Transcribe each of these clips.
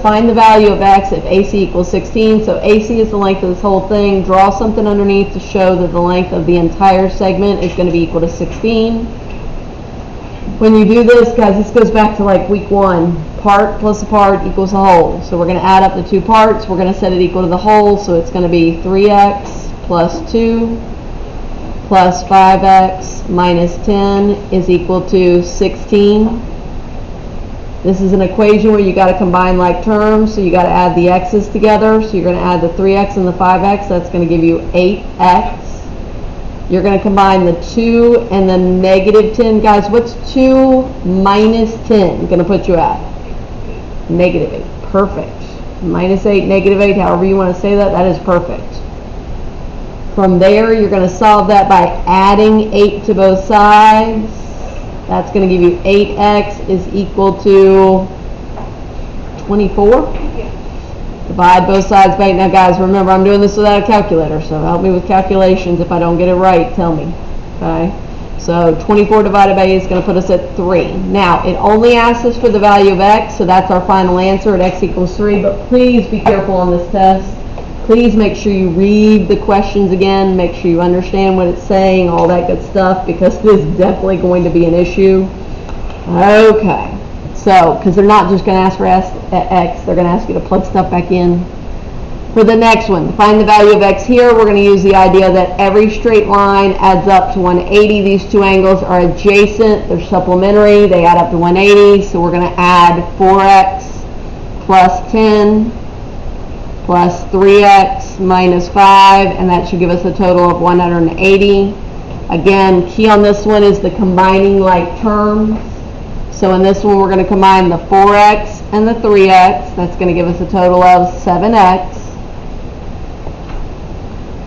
Find the value of x if AC equals 16. So AC is the length of this whole thing. Draw something underneath to show that the length of the entire segment is going to be equal to 16. When you do this, guys, this goes back to like week 1. Part plus a part equals a whole. So we're going to add up the two parts. We're going to set it equal to the whole. So it's going to be 3x plus 2 plus 5x minus 10 is equal to 16. This is an equation where you got to combine like terms, so you got to add the x's together. So you're going to add the 3x and the 5x. That's going to give you 8x. You're going to combine the 2 and the negative 10. Guys, what's 2 minus 10 going to put you at? Negative 8. Perfect. Minus 8, negative 8, however you want to say that, that is perfect. From there, you're going to solve that by adding 8 to both sides. That's going to give you 8x is equal to 24. Divide both sides by 8. Now, guys, remember, I'm doing this without a calculator, so help me with calculations. If I don't get it right, tell me. Okay? So 24 divided by 8 is going to put us at 3. Now, it only asks us for the value of x, so that's our final answer at x equals 3. But please be careful on this test. Please make sure you read the questions again, make sure you understand what it's saying, all that good stuff, because this is definitely going to be an issue. Okay, so, because they're not just going to ask for x, they're going to ask you to plug stuff back in. For the next one, to find the value of x here, we're going to use the idea that every straight line adds up to 180. These two angles are adjacent, they're supplementary, they add up to 180, so we're going to add 4x plus 10 plus 3x minus 5, and that should give us a total of 180. Again, key on this one is the combining like terms. So in this one, we're going to combine the 4x and the 3x. That's going to give us a total of 7x.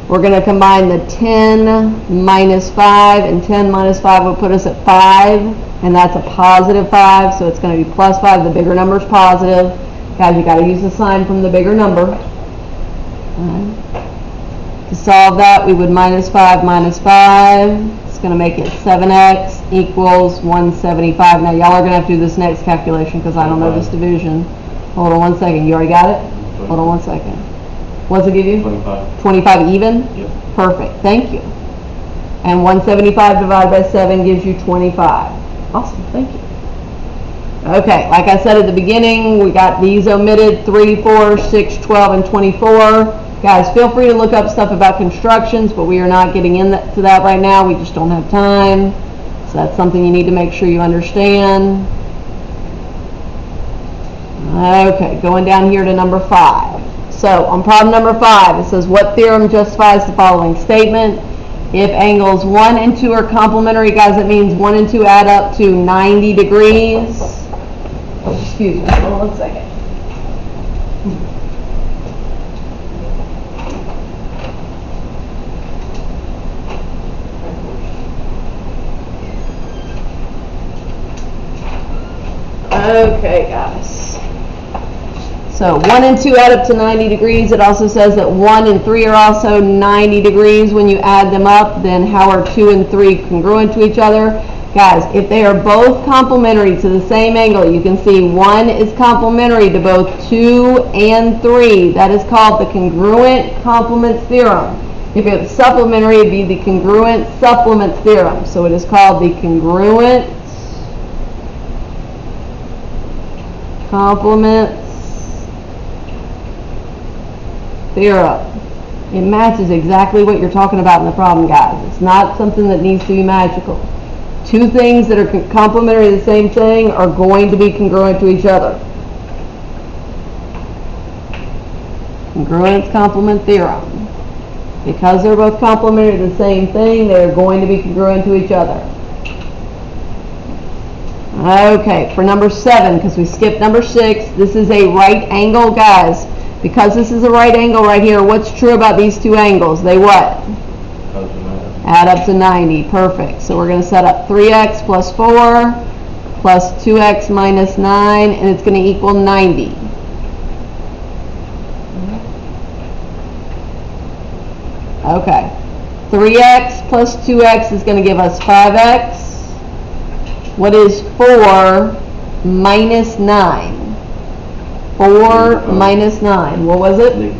We're going to combine the 10 minus 5, and 10 minus 5 will put us at 5, and that's a positive 5, so it's going to be plus 5. The bigger number is positive. Guys, you got to use the sign from the bigger number. To solve that, we would minus 5 minus 5. It's going to make it 7x equals 175. Now, y'all are going to have to do this next calculation because I don't know this division. Hold on one second. You already got it? Hold on one second. What's it give you? 25. 25 even? Yep. Perfect. Thank you. And 175 divided by 7 gives you 25. Awesome. Thank you. Okay, like I said at the beginning, we got these omitted, 3, 4, 6, 12, and 24. Guys, feel free to look up stuff about constructions, but we are not getting into that right now. We just don't have time. So that's something you need to make sure you understand. Okay, going down here to number 5. So on problem number 5, it says, what theorem justifies the following statement? If angles 1 and 2 are complementary, guys, it means 1 and 2 add up to 90 degrees. Oh, excuse me, hold on one second. Okay, guys. So 1 and 2 add up to 90 degrees. It also says that 1 and 3 are also 90 degrees when you add them up. Then how are 2 and 3 congruent to each other? Guys, if they are both complementary to the same angle, you can see 1 is complementary to both 2 and 3. That is called the congruent complements theorem. If it's supplementary, it would be the congruent supplements theorem. So it is called the congruent complements theorem. It matches exactly what you're talking about in the problem, guys. It's not something that needs to be magical. Two things that are complementary to the same thing are going to be congruent to each other. Congruence complement theorem. Because they're both complementary to the same thing, they are going to be congruent to each other. Okay, for number 7, because we skipped number 6, this is a right angle, guys. Because this is a right angle right here, what's true about these two angles? They what? Add up to 90. Perfect. So we're going to set up 3x plus 4 plus 2x minus 9, and it's going to equal 90. Okay. 3x plus 2x is going to give us 5x. What is 4 minus 9? 4 minus 9. What was it? -5.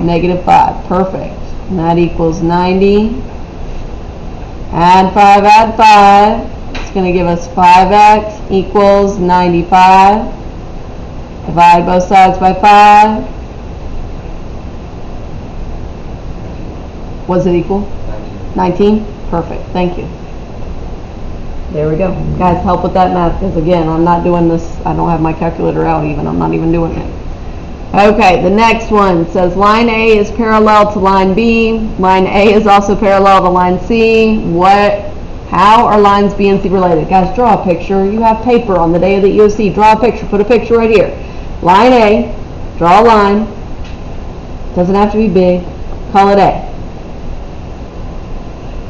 -5. Perfect. And that equals 90. Add 5, add 5. It's going to give us 5x equals 95. Divide both sides by 5. Was it equal? 19? Perfect. Thank you. There we go. Guys, help with that math, because again, I'm not doing this. I don't have my calculator out even. I'm not even doing it. Okay, the next one says line A is parallel to line B. Line A is also parallel to line C. How are lines B and C related? Guys, draw a picture. You have paper on the day of the EOC. Draw a picture. Put a picture right here. Line A, draw a line. Doesn't have to be big. Call it A.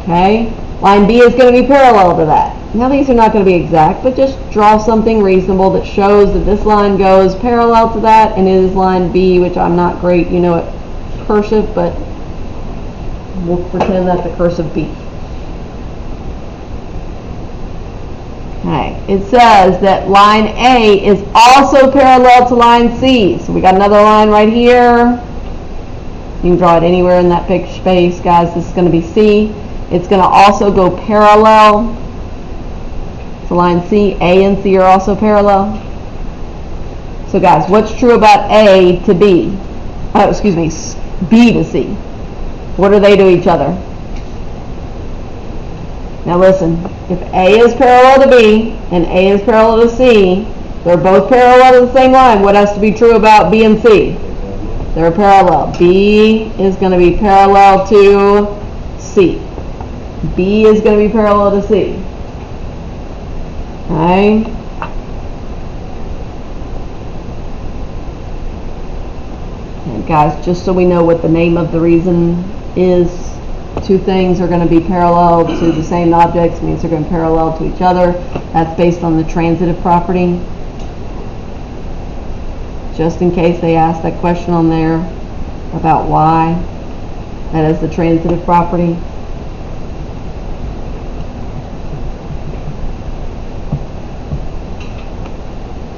Okay? Line B is going to be parallel to that. Now these are not going to be exact, but just draw something reasonable that shows that this line goes parallel to that, and it is line B, which I'm not great, you know, at cursive, but we'll pretend that's a cursive B. Okay, it says that line A is also parallel to line C. So we got another line right here. You can draw it anywhere in that picture space, guys. This is going to be C. It's going to also go parallel to line C. A and C are also parallel. So guys, what's true about A to B? Oh, excuse me, B to C. What are they to each other? Now listen, if A is parallel to B and A is parallel to C, they're both parallel to the same line. What has to be true about B and C? They're parallel. B is going to be parallel to C. B is going to be parallel to C. Okay? And guys, just so we know what the name of the reason is, two things are going to be parallel to the same objects, means they're going to be parallel to each other. That's based on the transitive property. Just in case they ask that question on there about why. That is the transitive property.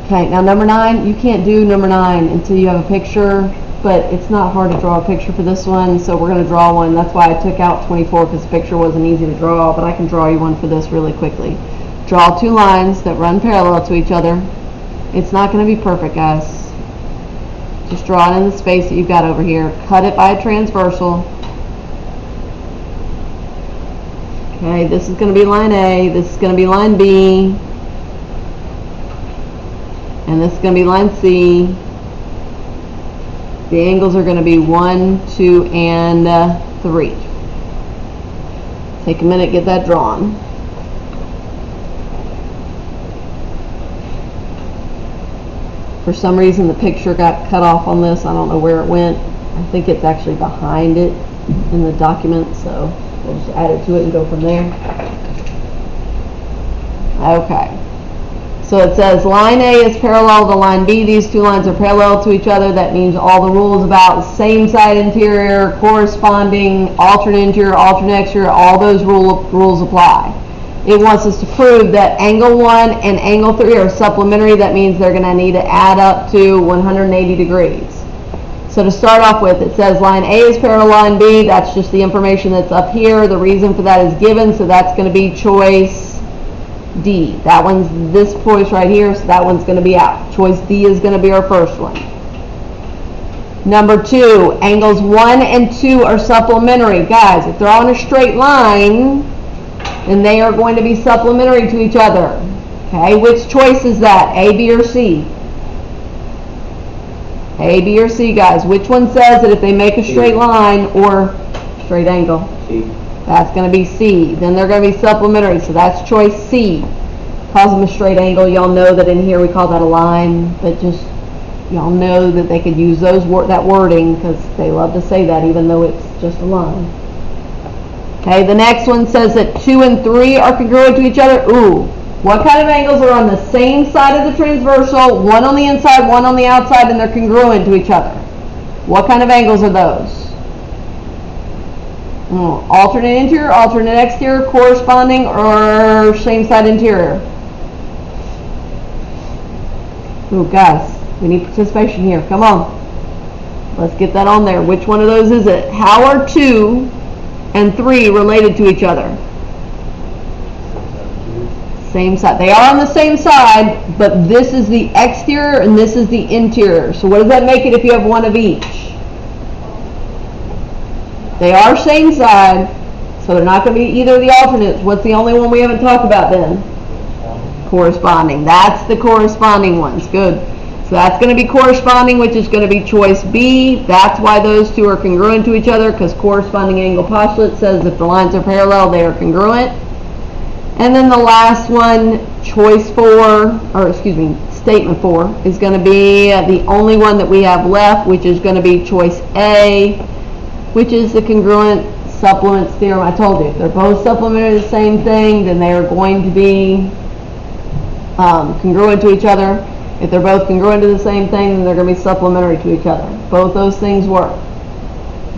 Okay, now number 9, you can't do number 9 until you have a picture, but it's not hard to draw a picture for this one, so we're going to draw one. That's why I took out 24, because the picture wasn't easy to draw, but I can draw you one for this really quickly. Draw two lines that run parallel to each other. It's not going to be perfect, guys. Just draw it in the space that you've got over here. Cut it by a transversal. Okay, this is going to be line A, this is going to be line B, and this is going to be line C. The angles are going to be 1, 2, and 3. Take a minute, get that drawn. For some reason the picture got cut off on this. I don't know where it went. I think it's actually behind it in the document, so we'll just add it to it and go from there. Okay. So it says line A is parallel to line B. These two lines are parallel to each other. That means all the rules about same side interior, corresponding, alternate interior, alternate exterior, all those rules apply. It wants us to prove that angle 1 and angle 3 are supplementary. That means they're going to need to add up to 180 degrees. So to start off with, it says line A is parallel to line B. That's just the information that's up here. The reason for that is given, so that's going to be choice D. That one's this choice right here, so that one's going to be out. Choice D is going to be our first one. Number 2, angles 1 and 2 are supplementary. Guys, if they're on a straight line, then they are going to be supplementary to each other. Okay, which choice is that? A, B, or C? A, B, or C, guys. Which one says that if they make a straight line or straight angle? C. That's going to be C. Then they're going to be supplementary, so that's choice C. Calls them a straight angle. Y'all know that in here we call that a line, but just y'all know that they could use that wording because they love to say that even though it's just a line. Okay, the next one says that 2 and 3 are congruent to each other. Ooh, what kind of angles are on the same side of the transversal, one on the inside, one on the outside, and they're congruent to each other? What kind of angles are those? Alternate interior, alternate exterior, corresponding, or same side interior? Ooh, guys, We need participation here. Come on. Let's get that on there. Which one of those is it? How are 2 and 3 related to each other? Same side. They are on the same side, but this is the exterior and this is the interior. So what does that make it if you have one of each? They are same side, so they're not going to be either of the alternates. What's the only one we haven't talked about then? Corresponding. That's the corresponding ones. Good. So that's going to be corresponding, which is going to be choice B. That's why those two are congruent to each other, because corresponding angle postulate says if the lines are parallel, they are congruent. And then the last one, statement 4, is going to be the only one that we have left, which is going to be choice A, which is the congruent supplements theorem. I told you, if they're both supplementary to the same thing, then they are going to be congruent to each other. If they're both congruent to the same thing, then they're going to be supplementary to each other. Both those things work.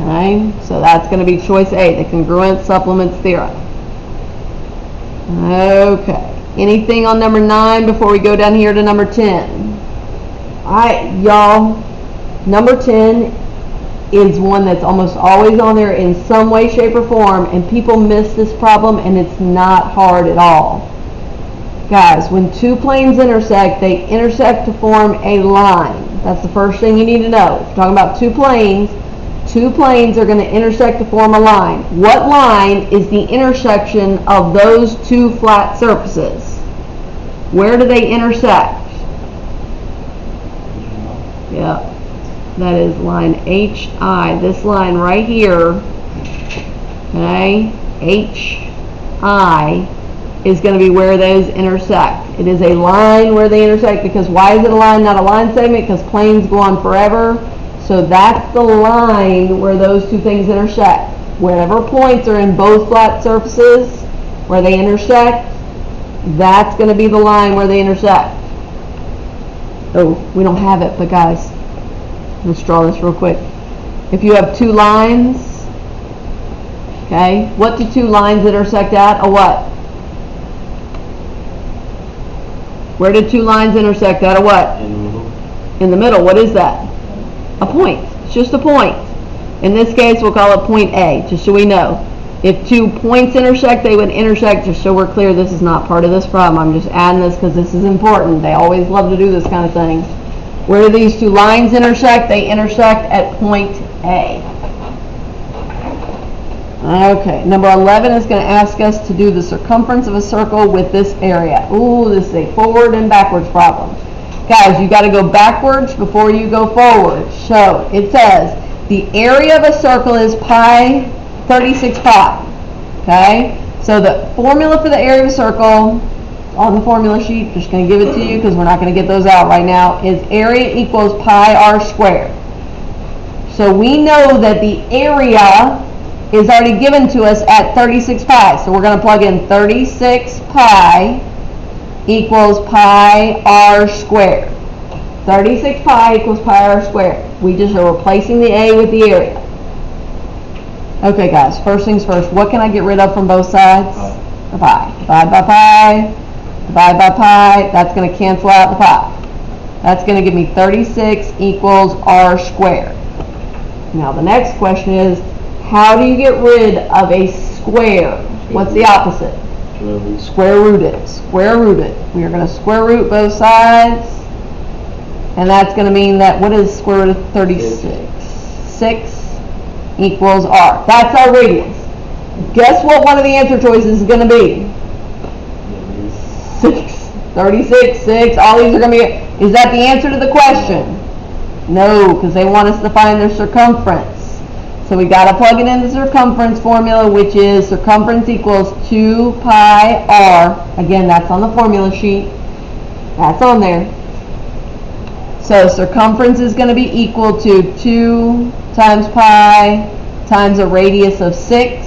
Okay, so that's going to be choice A, the congruent supplements theorem. Okay, anything on number 9 before we go down here to number 10? Alright, y'all, number 10 is one that's almost always on there in some way, shape, or form, and people miss this problem, and it's not hard at all. Guys, when two planes intersect, they intersect to form a line. That's the first thing you need to know. If you're talking about two planes are going to intersect to form a line. What line is the intersection of those two flat surfaces? Where do they intersect? Yeah, that is line HI. This line right here, okay, HI is going to be where those intersect. It is a line where they intersect, because why is it a line, not a line segment? Because planes go on forever. So that's the line where those two things intersect. Wherever points are in both flat surfaces where they intersect, that's going to be the line where they intersect. Oh, we don't have it, but guys, let's draw this real quick. If you have two lines, okay, what do two lines intersect at? A what? Where did two lines intersect at? A what? In the middle. In the middle. What is that? A point. It's just a point. In this case, we'll call it point A, just so we know. If two points intersect, they would intersect, just so we're clear, this is not part of this problem. I'm just adding this because this is important. They always love to do this kind of thing. Where do these two lines intersect? They intersect at point A. Okay, number 11 is going to ask us to do the circumference of a circle with this area. Ooh, this is a forward and backwards problem. Guys, you got to go backwards before you go forward. So it says the area of a circle is 36 pi. Okay, so the formula for the area of a circle on the formula sheet, just going to give it to you because we're not going to get those out right now, is area equals pi r squared. So we know that the area is already given to us at 36 pi. So we're going to plug in 36 pi equals pi r squared. 36 pi equals pi r squared. We just are replacing the a with the area. Okay guys, first things first, what can I get rid of from both sides? The pi. Divide by pi, divide by pi, that's going to cancel out the pi. That's going to give me 36 equals r squared. Now the next question is, how do you get rid of a square? What's the opposite? Square root it. Square root it. We are going to square root both sides. And that's going to mean that, what is square root of 36? 6 equals r. That's our radius. Guess what one of the answer choices is going to be? 6. 36, 6. All these are going to be. Is that the answer to the question? No, because they want us to find their circumference. So we got to plug it in the circumference formula, which is circumference equals 2 pi r. Again, that's on the formula sheet. That's on there. So circumference is going to be equal to 2 times pi times a radius of 6.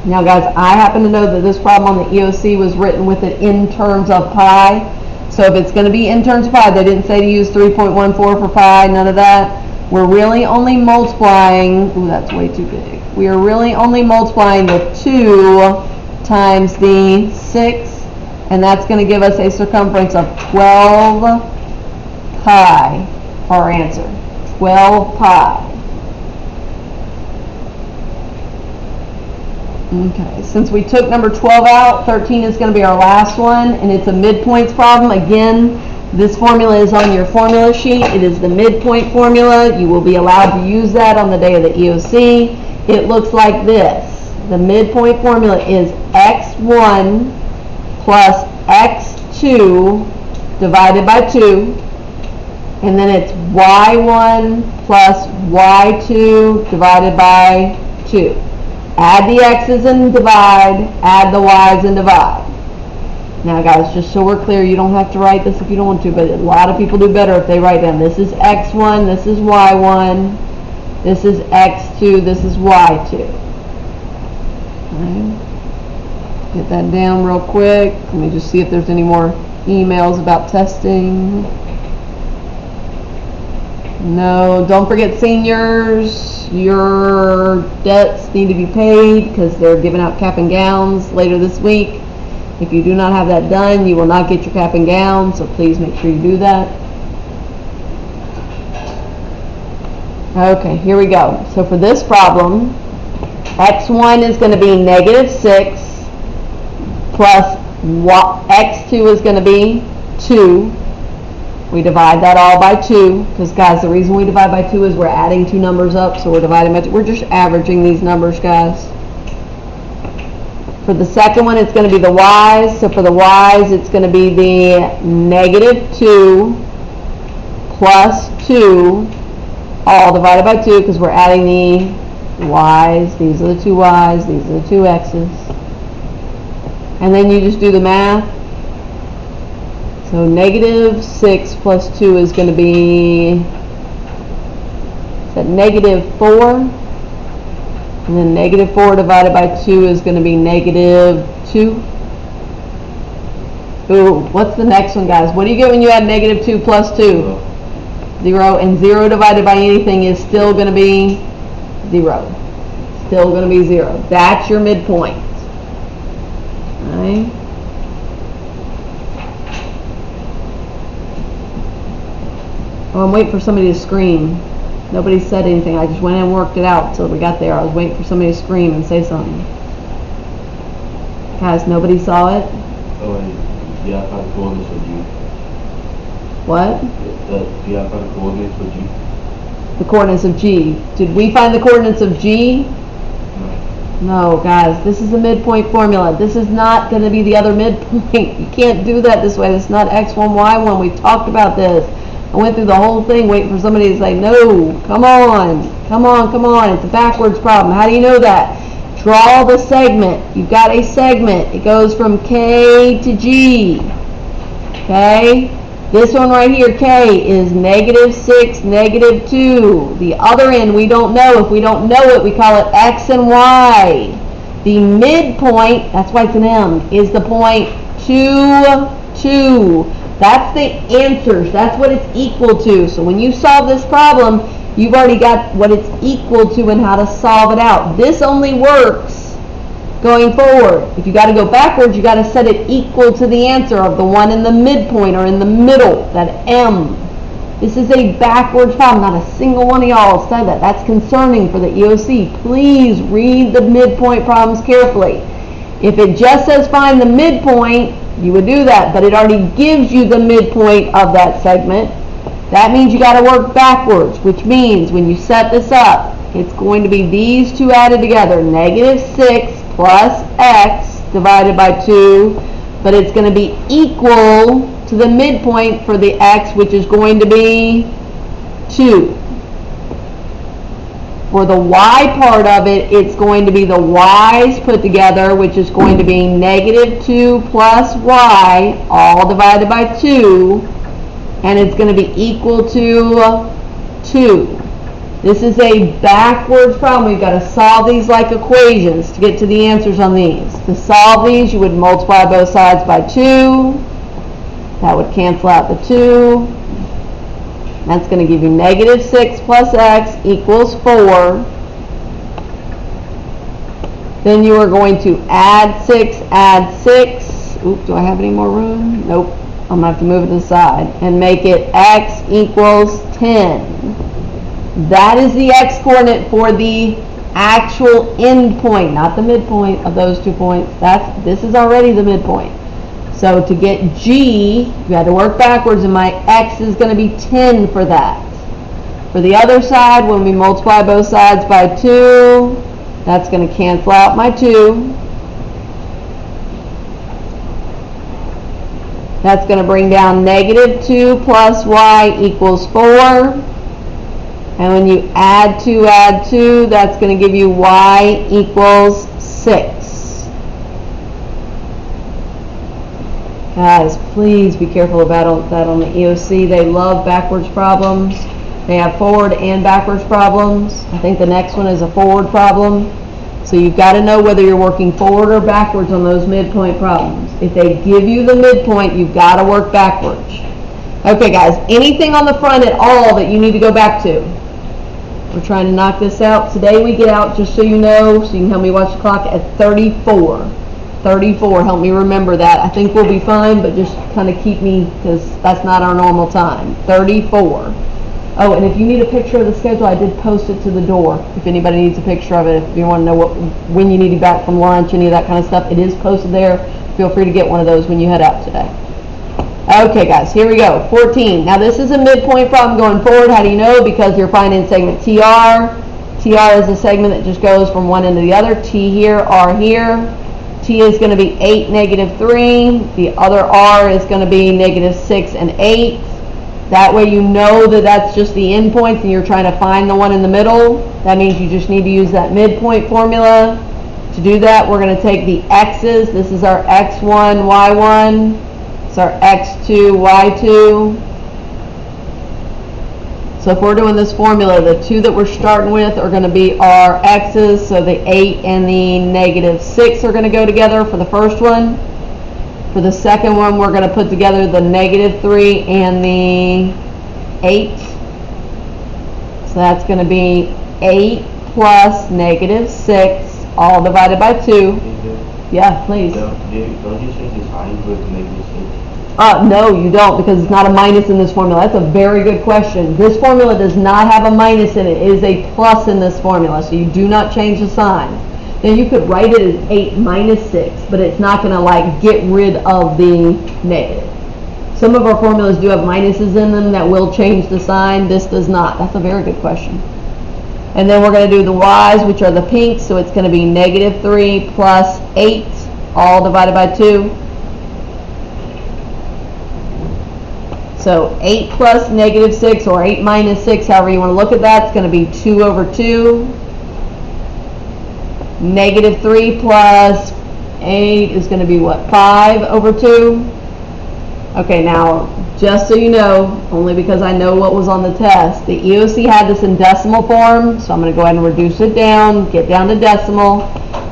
Now guys, I happen to know that this problem on the EOC was written with it in terms of pi. So if it's going to be in terms of pi, they didn't say to use 3.14 for pi, none of that. We're really only multiplying, ooh, that's way too big. We are really only multiplying the 2 times the 6, and that's going to give us a circumference of 12 pi, our answer. 12 pi. Okay, since we took number 12 out, 13 is going to be our last one, and it's a midpoints problem. Again, this formula is on your formula sheet. It is the midpoint formula. You will be allowed to use that on the day of the EOC. It looks like this. The midpoint formula is x1 plus x2 divided by 2, and then it's y1 plus y2 divided by 2. Add the x's and divide, add the y's and divide. Now guys, just so we're clear, you don't have to write this if you don't want to, but a lot of people do better if they write down, this is x1, this is y1, this is x2, this is y2. Okay. Get that down real quick. Let me just see if there's any more emails about testing. No, don't forget seniors. Your debts need to be paid because they're giving out cap and gowns later this week. If you do not have that done, you will not get your cap and gown, so please make sure you do that. Okay, here we go. So for this problem, x1 is going to be -6 plus x2 is going to be 2. We divide that all by 2, because guys, the reason we divide by 2 is we're adding two numbers up, so we're dividing by 2. We're just averaging these numbers, guys. For the second one, it's going to be the y's. So for the y's, it's going to be the -2 plus 2, all divided by 2, because we're adding the y's. These are the two y's, these are the two x's. And then you just do the math. So -6 plus 2 is going to be, is that -4? And then -4 divided by 2 is going to be -2. Ooh, what's the next one, guys? What do you get when you add -2 plus 2? 0. And 0 divided by anything is still going to be 0. Still going to be 0. That's your midpoint. All right. Oh, I'm waiting for somebody to scream. Nobody said anything. I just went and worked it out until we got there. I was waiting for somebody to scream and say something. Guys, nobody saw it? Oh, yeah, I found the coordinates for G. What? Yeah, I found the coordinates for G. The coordinates of G. Did we find the coordinates of G? No, guys, this is a midpoint formula. This is not going to be the other midpoint. You can't do that this way. This is not x1, y1. We talked about this. I went through the whole thing waiting for somebody to say, no, come on, come on, come on. It's a backwards problem. How do you know that? Draw the segment. You've got a segment. It goes from K to G. Okay? This one right here, K, is -6, -2. The other end, we don't know. If we don't know it, we call it X and Y. The midpoint, that's why it's an M, is the point 2, 2. That's the answers. That's what it's equal to. So when you solve this problem, you've already got what it's equal to and how to solve it out. This only works going forward. If you got to go backwards, you got to set it equal to the answer of the one in the midpoint or in the middle, that M. This is a backwards problem. Not a single one of y'all said that. That's concerning for the EOC. Please read the midpoint problems carefully. If it just says find the midpoint, you would do that, but it already gives you the midpoint of that segment. That means you got to work backwards, which means when you set this up, it's going to be these two added together, -6 plus x divided by 2, but it's going to be equal to the midpoint for the x, which is going to be 2. For the y part of it, it's going to be the y's put together, which is going to be -2 plus y, all divided by 2, and it's going to be equal to 2. This is a backwards problem. We've got to solve these like equations to get to the answers on these. To solve these, you would multiply both sides by 2. That would cancel out the 2. That's going to give you -6 plus x equals 4. Then you are going to add 6, add 6. Oop, do I have any more room? Nope. I'm gonna have to move it to the side, and make it x equals 10. That is the x coordinate for the actual end point, not the midpoint of those 2 points. This is already the midpoint. So to get G, you had to work backwards, and my x is going to be 10 for that. For the other side, when we multiply both sides by 2, that's going to cancel out my 2. That's going to bring down -2 plus y equals 4. And when you add 2, that's going to give you y equals 6. Guys, please be careful about that on the EOC. They love backwards problems. They have forward and backwards problems. I think the next one is a forward problem. So you've got to know whether you're working forward or backwards on those midpoint problems. If they give you the midpoint, you've got to work backwards. Okay, guys, anything on the front at all that you need to go back to? We're trying to knock this out. Today we get out, just so you know, so you can help me watch the clock, at 34. 34, help me remember that. I think we'll be fine, but just kind of keep me, because that's not our normal time. 34. Oh, and if you need a picture of the schedule, I did post it to the door. If anybody needs a picture of it, if you want to know when you need to be back from lunch, any of that kind of stuff, it is posted there. Feel free to get one of those when you head out today. Okay, guys, here we go. 14. Now, this is a midpoint problem going forward. How do you know? Because you're finding segment TR. TR is a segment that just goes from one end to the other. T here, R here. T is going to be 8, -3. The other R is going to be -6 and 8. That way you know that that's just the endpoints and you're trying to find the one in the middle. That means you just need to use that midpoint formula. To do that, we're going to take the x's. This is our x1, y1. It's our x2, y2. So if we're doing this formula, the 2 that we're starting with are going to be our x's. So the 8 and the -6 are going to go together for the first one. For the second one, we're going to put together the -3 and the 8. So that's going to be 8 plus -6, all divided by 2. Yeah, please. Don't you change the sign with -6? No, you don't, because it's not a minus in this formula. That's a very good question. This formula does not have a minus in it. It is a plus in this formula, so you do not change the sign. Now you could write it as 8 minus 6, but it's not going to like get rid of the negative. Some of our formulas do have minuses in them that will change the sign. This does not. That's a very good question. And then we're going to do the y's, which are the pinks, so it's going to be -3 plus 8, all divided by 2. So 8 plus -6, or 8 minus 6, however you want to look at that, it's going to be 2 over 2. -3 plus 8 is going to be what, 5 over 2? Okay, now, just so you know, only because I know what was on the test, the EOC had this in decimal form, so I'm going to go ahead and reduce it down, get down to decimal.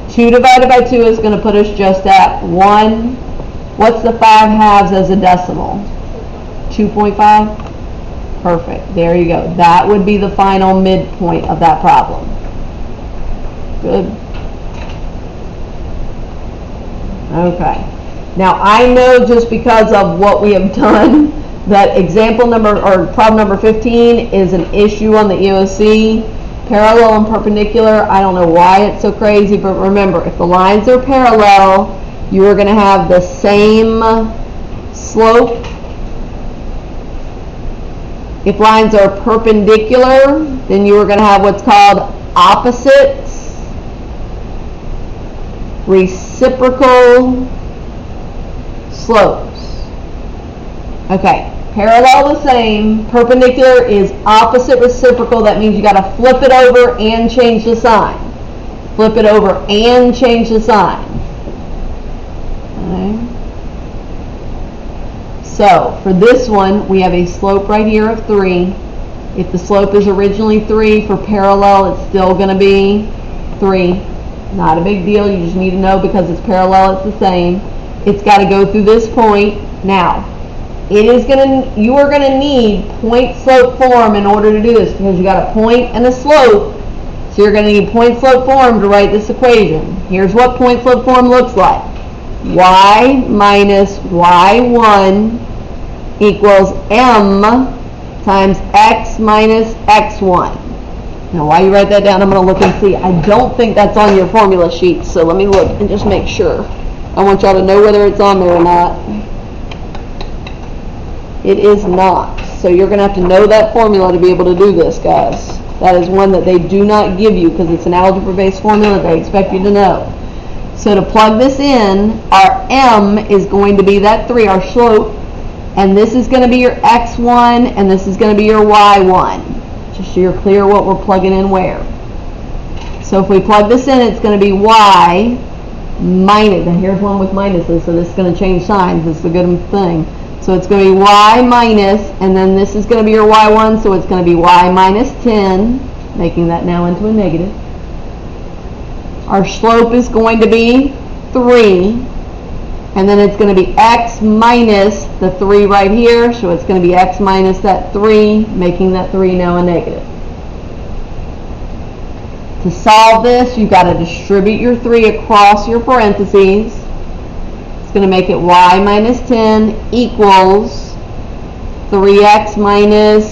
2 divided by 2 is going to put us just at 1. What's the 5/2 as a decimal? 2.5? Perfect. There you go. That would be the final midpoint of that problem. Good. Okay. Now I know, just because of what we have done, that example number, or problem number 15 is an issue on the EOC. Parallel and perpendicular, I don't know why it's so crazy, but remember, if the lines are parallel, you are going to have the same slope. If lines are perpendicular, then you are going to have what's called opposites, reciprocal slopes. Okay, parallel the same, perpendicular is opposite reciprocal. That means you got to flip it over and change the sign. Flip it over and change the sign. Okay. So for this one, we have a slope right here of 3. If the slope is originally 3, for parallel it's still going to be 3. Not a big deal. You just need to know, because it's parallel, it's the same. It's got to go through this point. Now, you are going to need point slope form in order to do this, because you got a point and a slope. So you're going to need point slope form to write this equation. Here's what point slope form looks like. Y minus y1 equals M times X minus X1. Now while you write that down, I'm going to look and see. I don't think that's on your formula sheet, so let me look and just make sure. I want y'all to know whether it's on there or not. It is not. So you're going to have to know that formula to be able to do this, guys. That is one that they do not give you because it's an algebra-based formula they expect you to know. So to plug this in, our M is going to be that 3, our slope, and this is going to be your X1, and this is going to be your Y1. Just so you're clear what we're plugging in where. So if we plug this in, it's going to be Y minus, and here's one with minuses, so this is going to change signs. This is a good thing. So it's going to be Y minus, and then this is going to be your Y1, so it's going to be Y minus 10, making that now into a negative. Our slope is going to be 3, and then it's going to be X minus the 3 right here, so it's going to be X minus that 3, making that 3 now a negative. To solve this, you've got to distribute your 3 across your parentheses. It's going to make it Y minus 10 equals 3X minus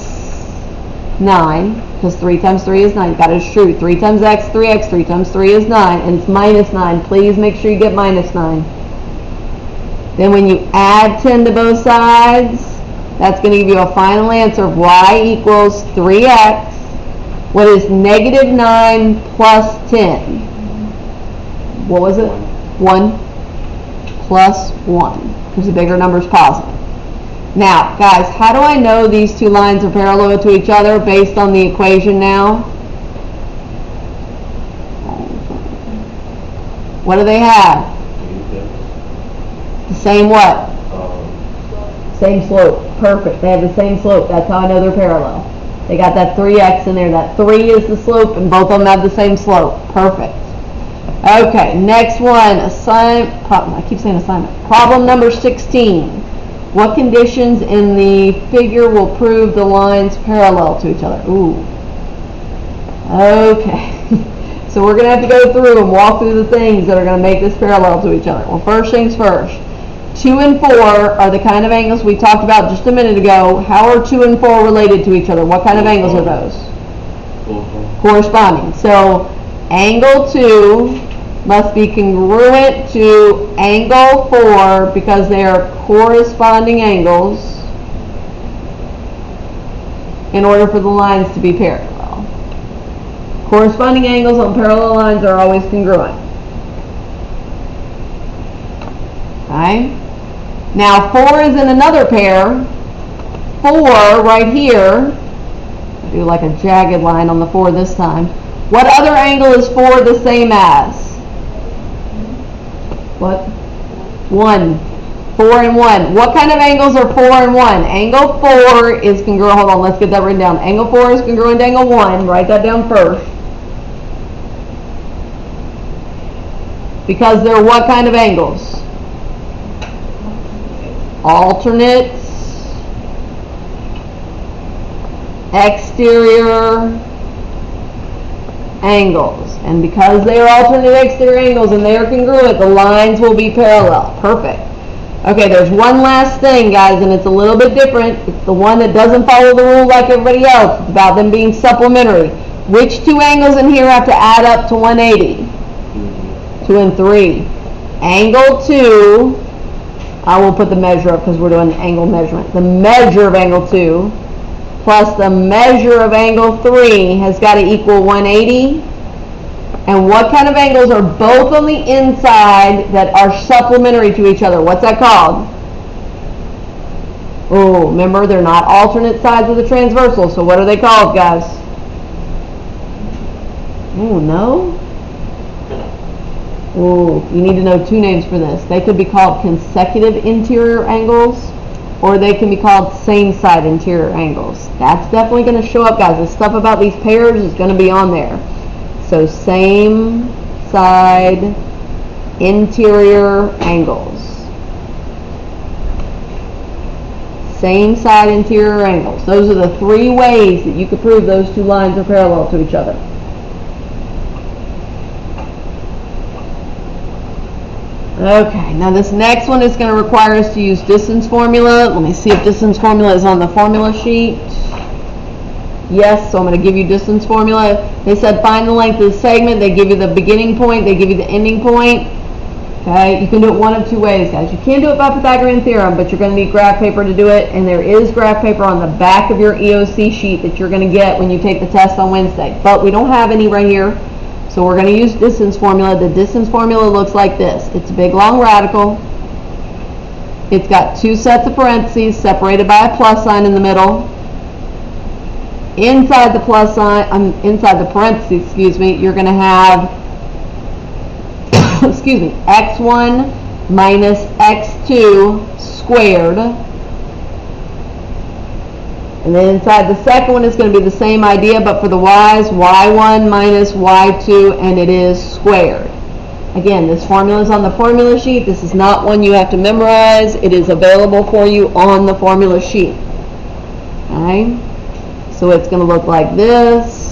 9. Because 3 times 3 is 9. You've got to distribute. 3 times X, 3X, 3 times 3 is 9. And it's minus 9. Please make sure you get minus 9. Then when you add 10 to both sides, that's going to give you a final answer of Y equals 3X. What is negative 9 plus 10? What was it? 1 plus 1. Because the bigger number is positive. Now, guys, how do I know these two lines are parallel to each other based on the equation now? What do they have? The same what? Same slope. Perfect. They have the same slope. That's how I know they're parallel. They got that 3x in there. That 3 is the slope, and both of them have the same slope. Perfect. Okay, next one. I keep saying assignment. Problem number 16. What conditions in the figure will prove the lines parallel to each other? Ooh. Okay. So we're going to have to go through and walk through the things that are going to make this parallel to each other. Well, first things first. 2 and 4 are the kind of angles we talked about just a minute ago. How are 2 and 4 related to each other? What kind of angles are those? Corresponding. So angle 2 must be congruent to angle 4 because they are corresponding angles in order for the lines to be parallel. Corresponding angles on parallel lines are always congruent. Okay? Now 4 is in another pair. 4 right here, I'll do like a jagged line on the 4 this time. What other angle is 4 the same as? What? 1. 4 and 1. What kind of angles are 4 and 1? Angle 4 is congruent. Hold on, let's get that written down. Angle 4 is congruent to angle 1. Write that down first. Because they're what kind of angles? Alternate exterior angles. And because they are alternate exterior angles and they are congruent, the lines will be parallel. Perfect. Okay, there's one last thing, guys, and it's a little bit different. It's the one that doesn't follow the rule like everybody else. It's about them being supplementary. Which two angles in here have to add up to 180? 2 and 3. Angle 2, I will put the measure up because we're doing angle measurement. The measure of angle 2 plus the measure of angle 3 has got to equal 180. And what kind of angles are both on the inside that are supplementary to each other? What's that called? Oh, remember, they're not alternate sides of the transversal, so what are they called, guys? Oh, no? Oh, you need to know two names for this. They could be called consecutive interior angles, or they can be called same side interior angles. That's definitely going to show up, guys. The stuff about these pairs is going to be on there. So same side interior angles. Same side interior angles. Those are the three ways that you could prove those two lines are parallel to each other. Okay, now this next one is going to require us to use distance formula. Let me see if distance formula is on the formula sheet. Yes, so I'm going to give you distance formula. They said find the length of the segment. They give you the beginning point. They give you the ending point. Okay, you can do it one of two ways, guys. You can do it by Pythagorean theorem, but you're going to need graph paper to do it, and there is graph paper on the back of your EOC sheet that you're going to get when you take the test on Wednesday. But we don't have any right here, so we're going to use distance formula. The distance formula looks like this. It's a big long radical. It's got two sets of parentheses separated by a plus sign in the middle. Inside the plus sign, inside the parentheses, excuse me, you're going to have excuse me, x1 minus x2 squared. And then inside the second one is going to be the same idea, but for the y's, y1 minus y2, and it is squared. Again, this formula is on the formula sheet. This is not one you have to memorize. It is available for you on the formula sheet. Okay? So it's going to look like this.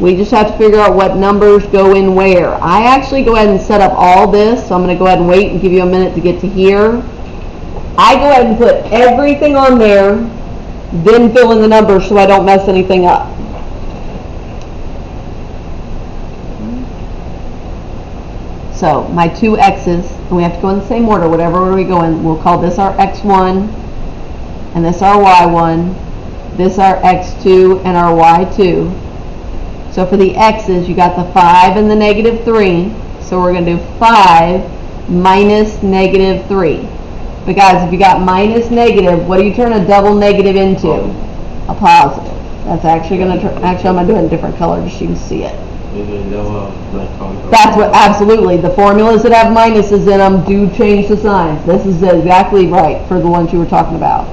We just have to figure out what numbers go in where. I actually go ahead and set up all this, so I'm going to go ahead and wait and give you a minute to get to here. I go ahead and put everything on there, then fill in the numbers so I don't mess anything up. So my two x's, and we have to go in the same order, whatever order we go in. We'll call this our x1, and this our y1, this our x2, and our y2. So for the x's, you got the 5 and the negative 3. So we're going to do 5 minus negative 3. But guys, if you got minus negative, what do you turn a double negative into? A positive. That's actually going to actually, I'm going to do it in a different color just so you can see it. That's what, absolutely. The formulas that have minuses in them do change the signs. This is exactly right for the ones you were talking about.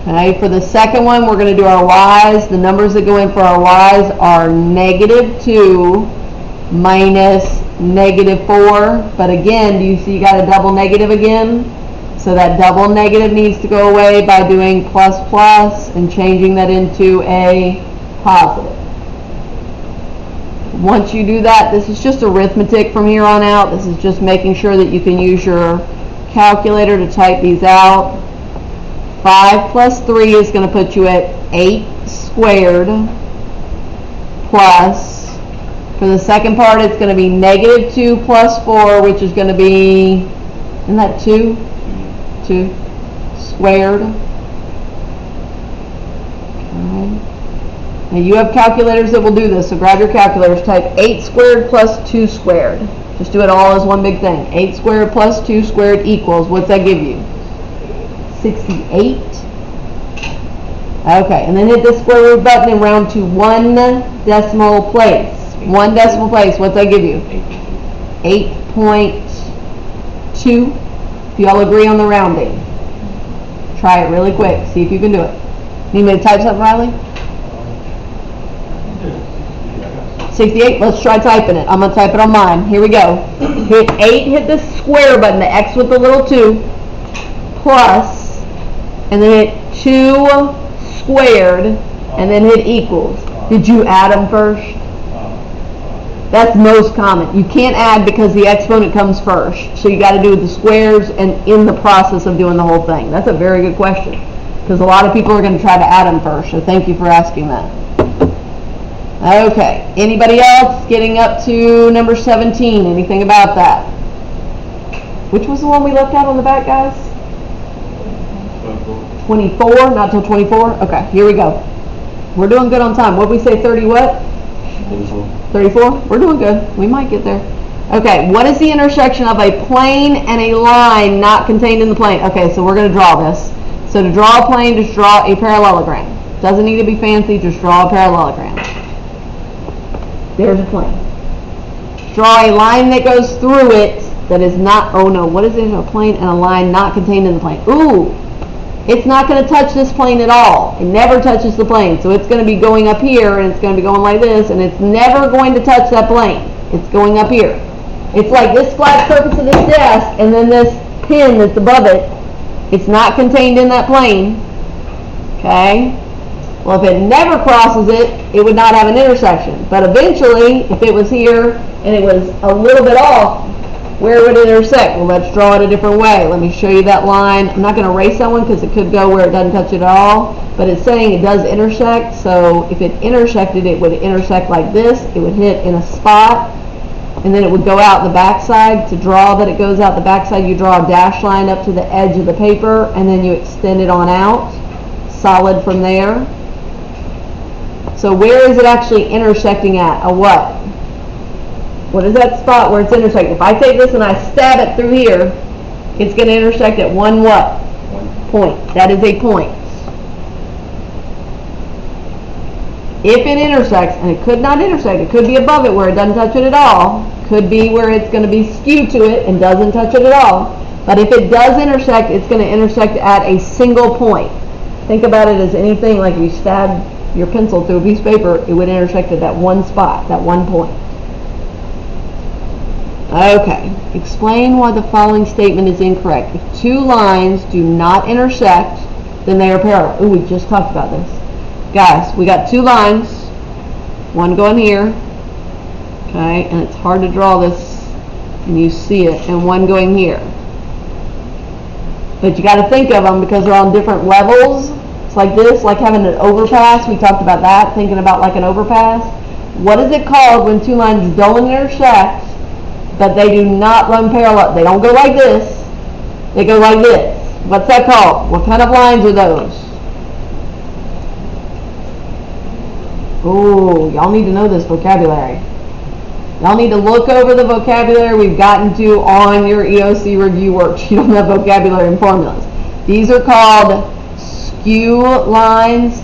Okay, for the second one, we're going to do our y's. The numbers that go in for our y's are negative 2 minus negative 4. But again, do you see you got a double negative again? So that double negative needs to go away by doing plus plus and changing that into a positive. Once you do that, this is just arithmetic from here on out. This is just making sure that you can use your calculator to type these out. 5 plus 3 is going to put you at 8 squared plus, for the second part, it's going to be negative 2 plus 4, which is going to be, isn't that 2? 2 squared. Okay. Now you have calculators that will do this, so grab your calculators, type 8 squared plus 2 squared. Just do it all as one big thing. 8 squared plus 2 squared equals, what's that give you? 68. Okay, and then hit the square root button and round to 1 decimal place. 1 decimal place, what's that give you? 8.2. If you all agree on the rounding. Try it really quick, see if you can do it. Need me to type something, Riley? 68, let's try typing it. I'm going to type it on mine. Here we go. Hit 8, hit the square button, the X with the little 2, plus, and then hit 2 squared, and then hit equals. Did you add them first? That's most common. You can't add because the exponent comes first. So you got to do the squares and in the process of doing the whole thing. That's a very good question because a lot of people are going to try to add them first. So thank you for asking that. Okay. Anybody else getting up to number 17? Anything about that? Which was the one we left out on the back, guys? 24, not till 24? Okay, here we go. We're doing good on time. What did we say, 30 what? 34? We're doing good. We might get there. Okay, what is the intersection of a plane and a line not contained in the plane? Okay, so we're going to draw this. So to draw a plane, just draw a parallelogram. Doesn't need to be fancy, just draw a parallelogram. There's a plane. Draw a line that goes through it that is not, oh no, what is it? A plane and a line not contained in the plane. Ooh! It's not going to touch this plane at all. It never touches the plane. So it's going to be going up here, and it's going to be going like this, and it's never going to touch that plane. It's going up here. It's like this flat surface of this desk, and then this pin that's above it. It's not contained in that plane. Okay? Well, if it never crosses it, it would not have an intersection. But eventually, if it was here, and it was a little bit off, Where would it intersect? Well, let's draw it a different way. Let me show you that line. I'm not going to erase that one because it could go where it doesn't touch it at all, but it's saying it does intersect, so if it intersected, it would intersect like this. It would hit in a spot, and then it would go out the backside. To draw that it goes out the backside, you draw a dash line up to the edge of the paper, and then you extend it on out, solid from there. So where is it actually intersecting at? A what? What is that spot where it's intersecting? If I take this and I stab it through here, it's going to intersect at one what? Point. That is a point. If it intersects, and it could not intersect, it could be above it where it doesn't touch it at all, could be where it's going to be skewed to it and doesn't touch it at all, but if it does intersect, it's going to intersect at a single point. Think about it as anything like if you stabbed your pencil through a piece of paper, it would intersect at that one spot, that one point. Okay, explain why the following statement is incorrect. If two lines do not intersect, then they are parallel. Ooh, we just talked about this. Guys, we got two lines, one going here, okay, and it's hard to draw this, and you see it, and one going here. But you got to think of them because they're on different levels. It's like this, like having an overpass. We talked about that, thinking about like an overpass. What is it called when two lines don't intersect, but they do not run parallel? They don't go like this. They go like this. What's that called? What kind of lines are those? Oh, y'all need to know this vocabulary. Y'all need to look over the vocabulary we've gotten to on your EOC review worksheet on the vocabulary and formulas. These are called skew lines,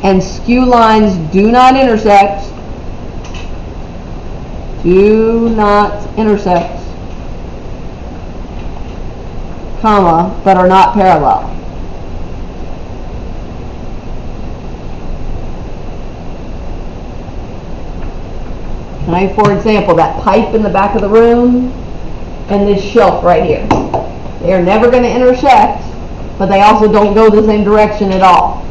and skew lines do not intersect. Do not intersect, comma, but are not parallel. Okay, for example, that pipe in the back of the room and this shelf right here. They are never going to intersect, but they also don't go the same direction at all.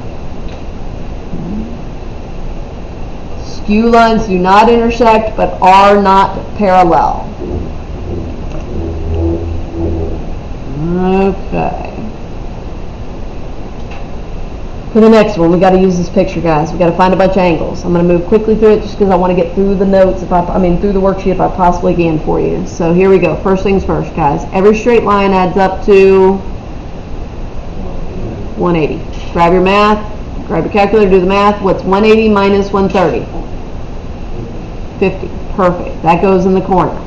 Skew lines do not intersect, but are not parallel. Okay. For the next one, we got to use this picture, guys. We got to find a bunch of angles. I'm going to move quickly through it just because I want to get through the notes, through the worksheet if I possibly can for you. So here we go. First things first, guys. Every straight line adds up to 180. Grab your math. Grab your calculator. Do the math. What's 180 minus 130? 50. Perfect. That goes in the corner.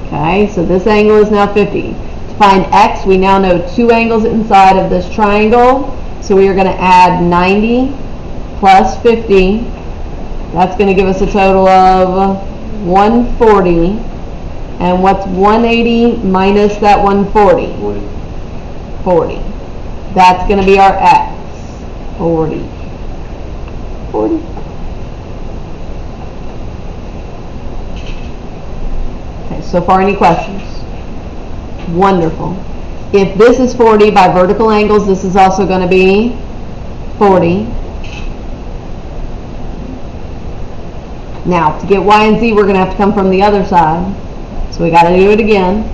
Okay, so this angle is now 50. To find x, we now know two angles inside of this triangle. So we are going to add 90 plus 50. That's going to give us a total of 140. And what's 180 minus that 140? 40. That's going to be our x. 40. Okay, so far any questions? Wonderful. If this is 40 by vertical angles, this is also going to be 40. Now, to get y and z, we're going to have to come from the other side. So we got to do it again.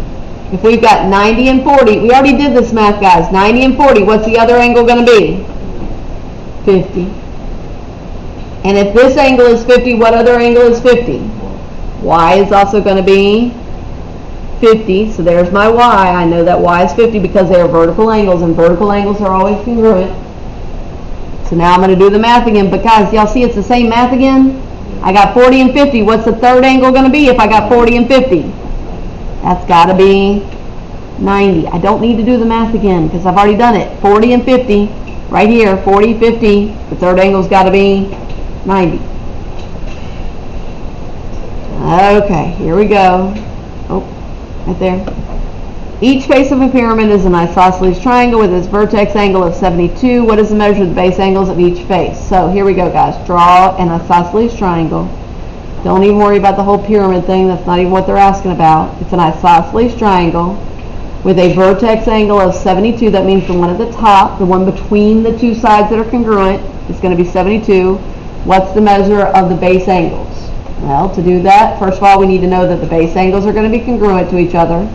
If we've got 90 and 40, we already did this math, guys. 90 and 40, what's the other angle going to be? 50. And if this angle is 50, what other angle is 50? Y is also going to be 50, so there's my y. I know that y is 50 because they are vertical angles, and vertical angles are always congruent. So now I'm going to do the math again, but guys, y'all see it's the same math again? I got 40 and 50. What's the third angle going to be if I got 40 and 50? That's got to be 90. I don't need to do the math again because I've already done it. 40 and 50, right here, 40, 50. The third angle's got to be 90. Okay, here we go. Right there. Each face of a pyramid is an isosceles triangle with its vertex angle of 72. What is the measure of the base angles of each face? So here we go, guys. Draw an isosceles triangle. Don't even worry about the whole pyramid thing. That's not even what they're asking about. It's an isosceles triangle with a vertex angle of 72. That means the one at the top, the one between the two sides that are congruent, is going to be 72. What's the measure of the base angles? Well, to do that, first of all, we need to know that the base angles are going to be congruent to each other.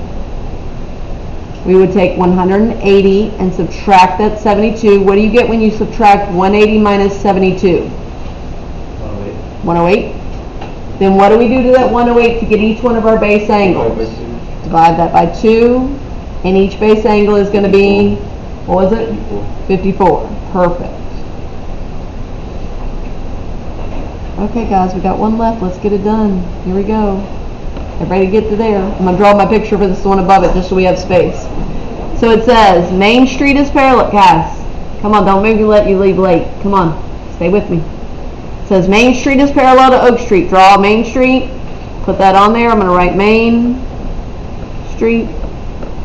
we would take 180 and subtract that 72. What do you get when you subtract 180 minus 72? 108. Then what do we do to that 108 to get each one of our base angles? Divide that by 2, and each base angle is going to be, what was it? 54. Perfect. Okay guys, we got one left. Let's get it done. Here we go. Everybody get to there. I'm going to draw my picture for this one above it just so we have space. So it says, Main Street is parallel. Guys, come on, don't make me let you leave late. Come on, stay with me. It says Main Street is parallel to Oak Street. Draw Main Street. Put that on there. I'm going to write Main Street.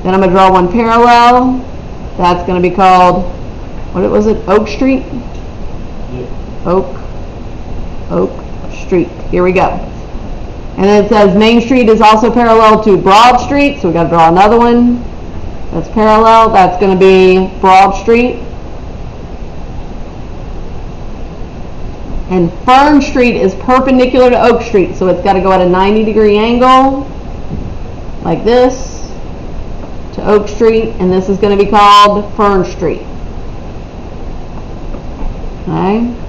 Then I'm going to draw one parallel. That's going to be called, what was it? Oak Street? Yeah. Oak Street. Here we go. And then it says Main Street is also parallel to Broad Street, so we got to draw another one that's parallel. That's going to be Broad Street. And Fern Street is perpendicular to Oak Street, so it's got to go at a 90-degree angle, like this, to Oak Street, and this is going to be called Fern Street. Okay?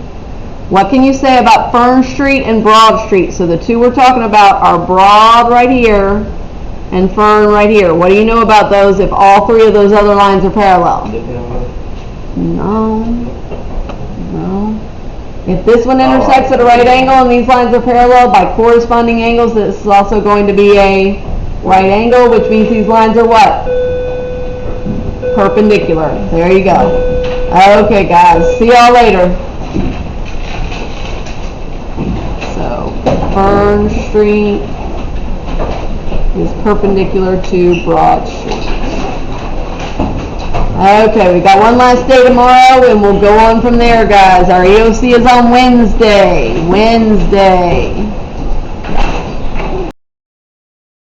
What can you say about Fern Street and Broad Street? So the two we're talking about are Broad right here and Fern right here. What do you know about those if all three of those other lines are parallel? No. If this one intersects at a right angle and these lines are parallel by corresponding angles, this is also going to be a right angle, which means these lines are what? Perpendicular. There you go. Okay guys, see y'all later. Fern Street is perpendicular to Broad Street. Okay, we got one last day tomorrow and we'll go on from there, guys. Our EOC is on Wednesday.